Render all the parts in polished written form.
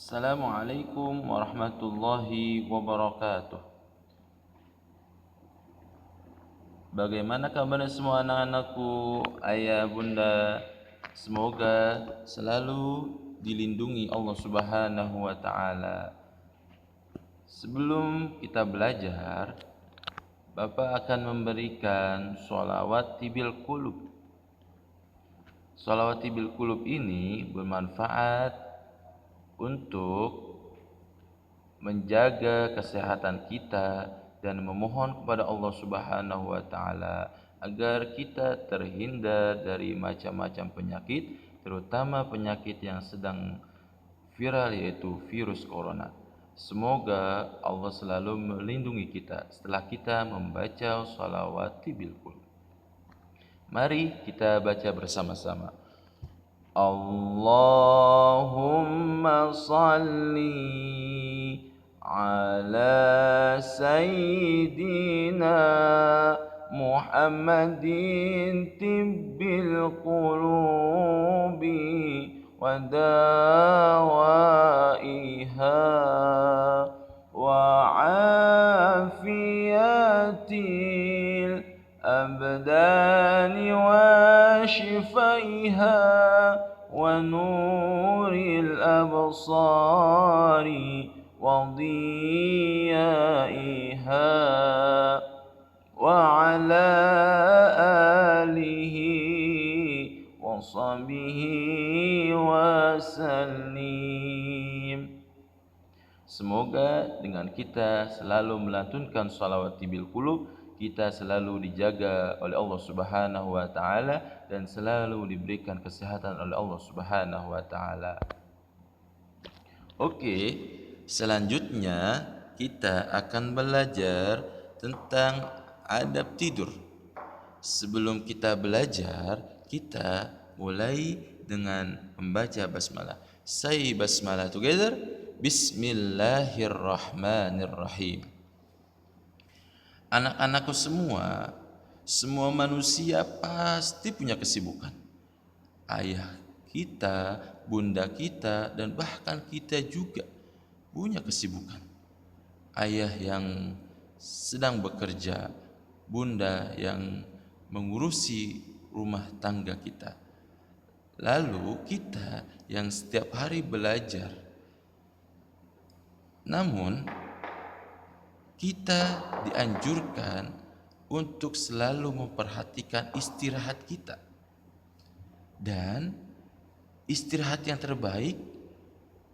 Assalamualaikum warahmatullahi wabarakatuh. Bagaimana kabarnya semua anak-anakku, ayah, bunda? Semoga selalu dilindungi Allah Subhanahu wa taala. Sebelum kita belajar, Bapak akan memberikan sholawat tibil qulub. Sholawat tibil qulub ini bermanfaat untuk menjaga kesehatan kita dan memohon kepada Allah Subhanahu wa taala agar kita terhindar dari macam-macam penyakit, terutama penyakit yang sedang viral yaitu virus corona. Semoga Allah selalu melindungi kita setelah kita membaca shalawat tibil qulub. Mari kita baca bersama-sama. Allahumma salli ala sayyidina Muhammadin tibbil qulubi wa dawaiha wa afiyatil abdani wa shifaiha ونور الأبصار وضيائها وعلى آله وصحبه وسلم. Semoga dengan kita selalu melantunkan shalawat tibil qulub, kita selalu dijaga oleh Allah Subhanahu wa taala dan selalu diberikan kesehatan oleh Allah Subhanahu wa taala. Oke, selanjutnya kita akan belajar tentang adab tidur. Sebelum kita belajar, kita mulai dengan membaca basmalah. Say basmalah together. Bismillahirrahmanirrahim. Anak-anakku semua manusia pasti punya kesibukan. Ayah kita, bunda kita, dan bahkan kita juga punya kesibukan. Ayah yang sedang bekerja, bunda yang mengurusi rumah tangga kita. Lalu kita yang setiap hari belajar. Namun kita dianjurkan untuk selalu memperhatikan istirahat kita. Dan istirahat yang terbaik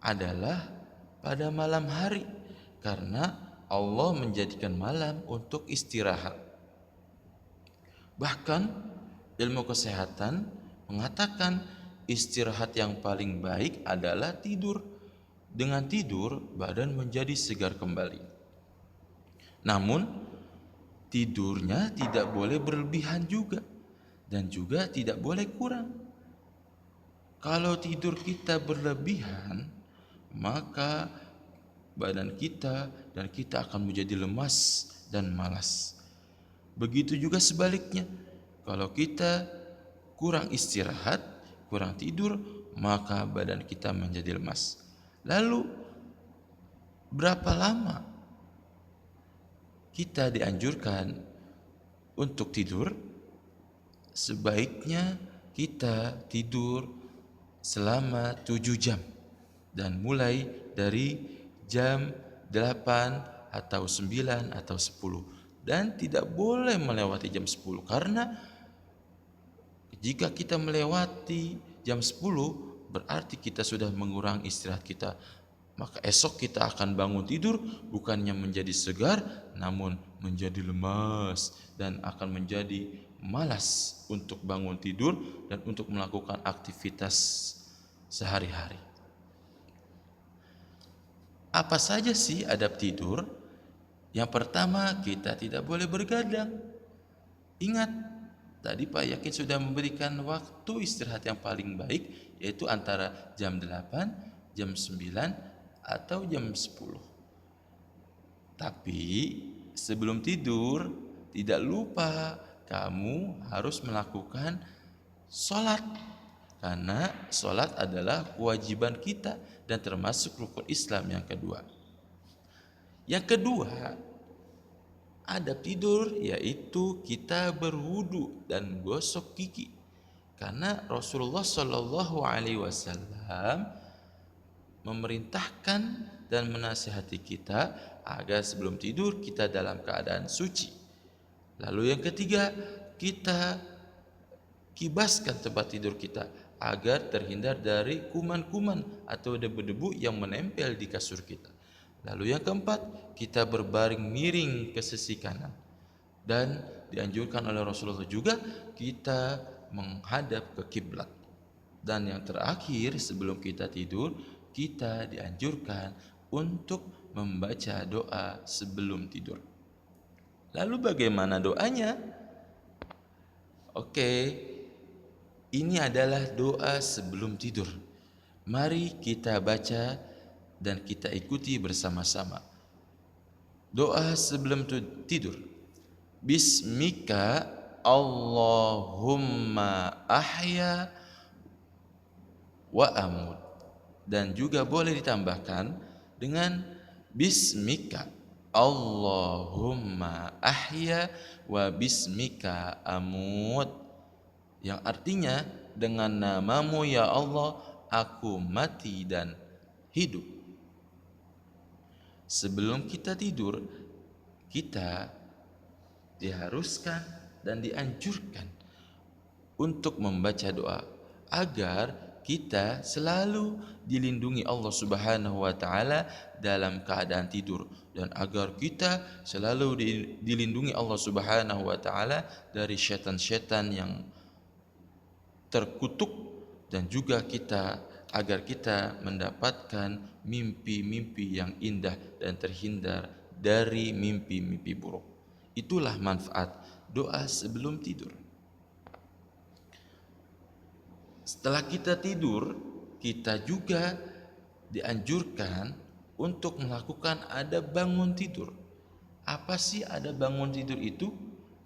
adalah pada malam hari, karena Allah menjadikan malam untuk istirahat. Bahkan ilmu kesehatan mengatakan istirahat yang paling baik adalah tidur. Dengan tidur, badan menjadi segar kembali. Namun tidurnya tidak boleh berlebihan juga dan juga tidak boleh kurang. Kalau tidur kita berlebihan, maka badan kita dan kita akan menjadi lemas dan malas. Begitu juga sebaliknya. Kalau kita kurang istirahat, kurang tidur, maka badan kita menjadi lemas. Lalu berapa lama kita dianjurkan untuk tidur? Sebaiknya kita tidur selama 7 jam dan mulai dari jam 8 atau 9 atau 10 dan tidak boleh melewati jam 10, karena jika kita melewati jam 10 berarti kita sudah mengurangi istirahat kita. Maka esok kita akan bangun tidur bukannya menjadi segar, namun menjadi lemas dan akan menjadi malas untuk bangun tidur dan untuk melakukan aktivitas sehari-hari. Apa saja sih adab tidur? Yang pertama, kita tidak boleh bergadang. Ingat, tadi Pak Yakin sudah memberikan waktu istirahat yang paling baik, yaitu antara jam 8, jam 9, atau jam 10. Tapi sebelum tidur, tidak lupa kamu harus melakukan sholat. Karena sholat adalah kewajiban kita dan termasuk rukun Islam yang kedua. Yang kedua, adab tidur yaitu kita berwudu dan gosok gigi. Karena Rasulullah Shallallahu Alaihi Wasallam memerintahkan dan menasihati kita agar sebelum tidur kita dalam keadaan suci. Lalu yang ketiga, kita kibaskan tempat tidur kita agar terhindar dari kuman-kuman atau debu-debu yang menempel di kasur kita. Lalu yang keempat, kita berbaring miring ke sisi kanan. Dan dianjurkan oleh Rasulullah juga kita menghadap ke kiblat. Dan yang terakhir, sebelum kita tidur, kita dianjurkan untuk membaca doa sebelum tidur. Lalu bagaimana doanya? Oke, ini adalah doa sebelum tidur. Mari kita baca dan kita ikuti bersama-sama. Doa sebelum tidur. Bismika Allahumma ahya wa amut. Dan juga boleh ditambahkan dengan Bismika Allahumma ahya wa bismika amut, yang artinya dengan namamu ya Allah aku mati dan hidup. Sebelum kita tidur, kita diharuskan dan dianjurkan untuk membaca doa agar kita selalu dilindungi Allah Subhanahu wa taala dalam keadaan tidur, dan agar kita selalu dilindungi Allah Subhanahu wa taala dari syaitan-syaitan yang terkutuk, dan juga agar kita mendapatkan mimpi-mimpi yang indah dan terhindar dari mimpi-mimpi buruk. Itulah manfaat doa sebelum tidur. Setelah kita tidur, kita juga dianjurkan untuk melakukan adab bangun tidur. Apa sih adab bangun tidur itu?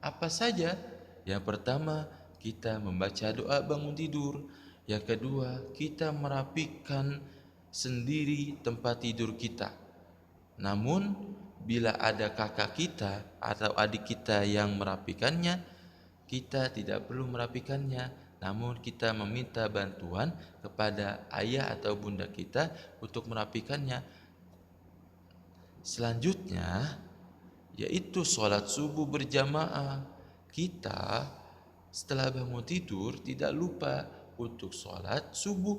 Apa saja? Yang pertama, kita membaca doa bangun tidur. Yang kedua, kita merapikan sendiri tempat tidur kita. Namun, bila ada kakak kita atau adik kita yang merapikannya, kita tidak perlu merapikannya. Namun kita meminta bantuan kepada ayah atau bunda kita untuk merapikannya. Selanjutnya yaitu sholat subuh berjamaah. Kita setelah bangun tidur tidak lupa untuk sholat subuh.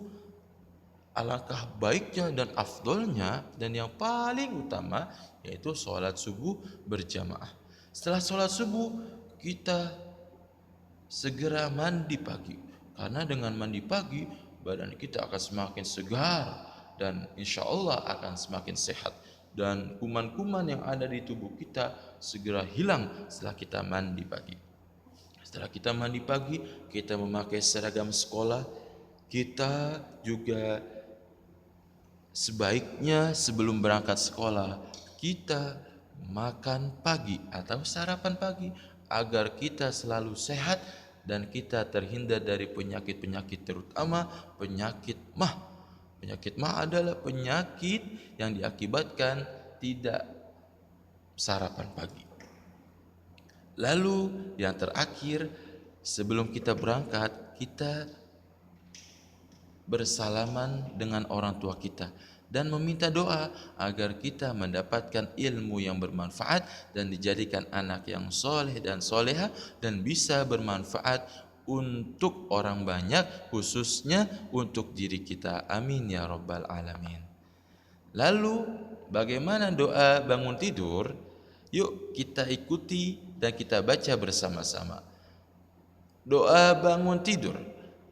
Alangkah baiknya dan afdolnya dan yang paling utama yaitu sholat subuh berjamaah. Setelah sholat subuh kita segera mandi pagi, karena dengan mandi pagi badan kita akan semakin segar dan insya Allah akan semakin sehat, dan kuman-kuman yang ada di tubuh kita segera hilang setelah kita mandi pagi. Setelah kita mandi pagi, kita memakai seragam sekolah. Kita juga sebaiknya sebelum berangkat sekolah kita makan pagi atau sarapan pagi agar kita selalu sehat dan kita terhindar dari penyakit-penyakit, terutama penyakit mah. Penyakit mah adalah penyakit yang diakibatkan tidak sarapan pagi. Lalu yang terakhir, sebelum kita berangkat, kita bersalaman dengan orang tua kita dan meminta doa agar kita mendapatkan ilmu yang bermanfaat dan dijadikan anak yang soleh dan soleha dan bisa bermanfaat untuk orang banyak, khususnya untuk diri kita. Amin ya rabbal alamin. Lalu bagaimana doa bangun tidur? Yuk kita ikuti dan kita baca bersama-sama. Doa bangun tidur.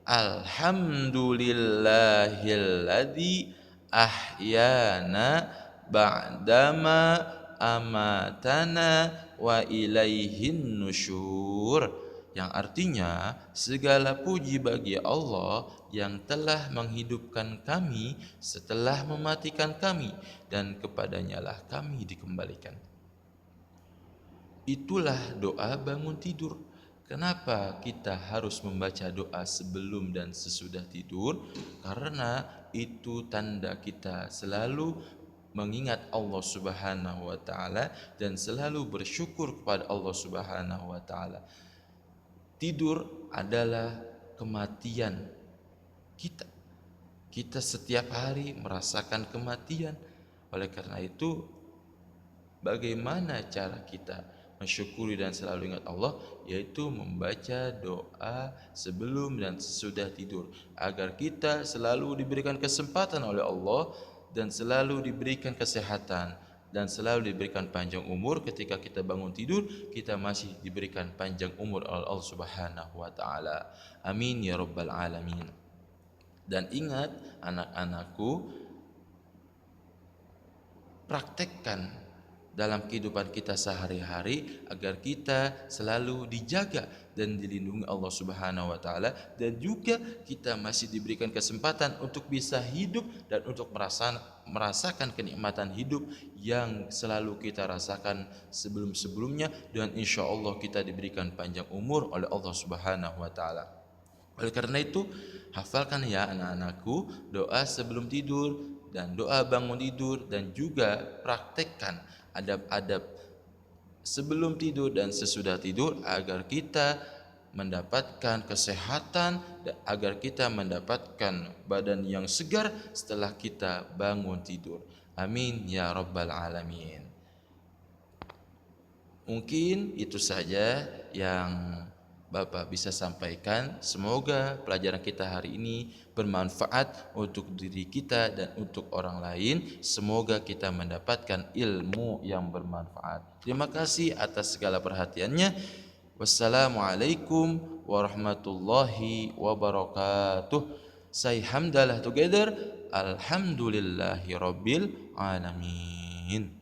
Alhamdulillahilladzi ahyana ba'dama amatana wa ilaihin nusyur, yang artinya segala puji bagi Allah yang telah menghidupkan kami setelah mematikan kami, dan kepadanya lah kami dikembalikan. Itulah doa bangun tidur. Kenapa kita harus membaca doa sebelum dan sesudah tidur? Karena itu tanda kita selalu mengingat Allah Subhanahu wa taala dan selalu bersyukur kepada Allah Subhanahu wa taala. Tidur adalah kematian kita. Kita setiap hari merasakan kematian. Oleh karena itu, bagaimana cara kita mensyukuri dan selalu ingat Allah, yaitu membaca doa sebelum dan sesudah tidur, agar kita selalu diberikan kesempatan oleh Allah dan selalu diberikan kesehatan dan selalu diberikan panjang umur. Ketika kita bangun tidur, kita masih diberikan panjang umur oleh Allah Subhanahu wa taala. Amin ya rabbal alamin. Dan ingat anak-anakku, praktekkan dalam kehidupan kita sehari-hari agar kita selalu dijaga dan dilindungi Allah Subhanahu wa taala, dan juga kita masih diberikan kesempatan untuk bisa hidup dan untuk merasakan kenikmatan hidup yang selalu kita rasakan sebelum-sebelumnya, dan insya Allah kita diberikan panjang umur oleh Allah Subhanahu wa taala. Oleh karena itu, hafalkan ya anak-anakku doa sebelum tidur dan doa bangun tidur, dan juga praktekkan adab-adab sebelum tidur dan sesudah tidur agar kita mendapatkan kesehatan, agar kita mendapatkan badan yang segar setelah kita bangun tidur. Amin ya rabbal alamin. Mungkin itu saja yang Bapak bisa sampaikan. Semoga pelajaran kita hari ini bermanfaat untuk diri kita dan untuk orang lain. Semoga kita mendapatkan ilmu yang bermanfaat. Terima kasih atas segala perhatiannya. Wassalamualaikum warahmatullahi wabarakatuh. Say hamdalah together. Alhamdulillahi rabbil alamin.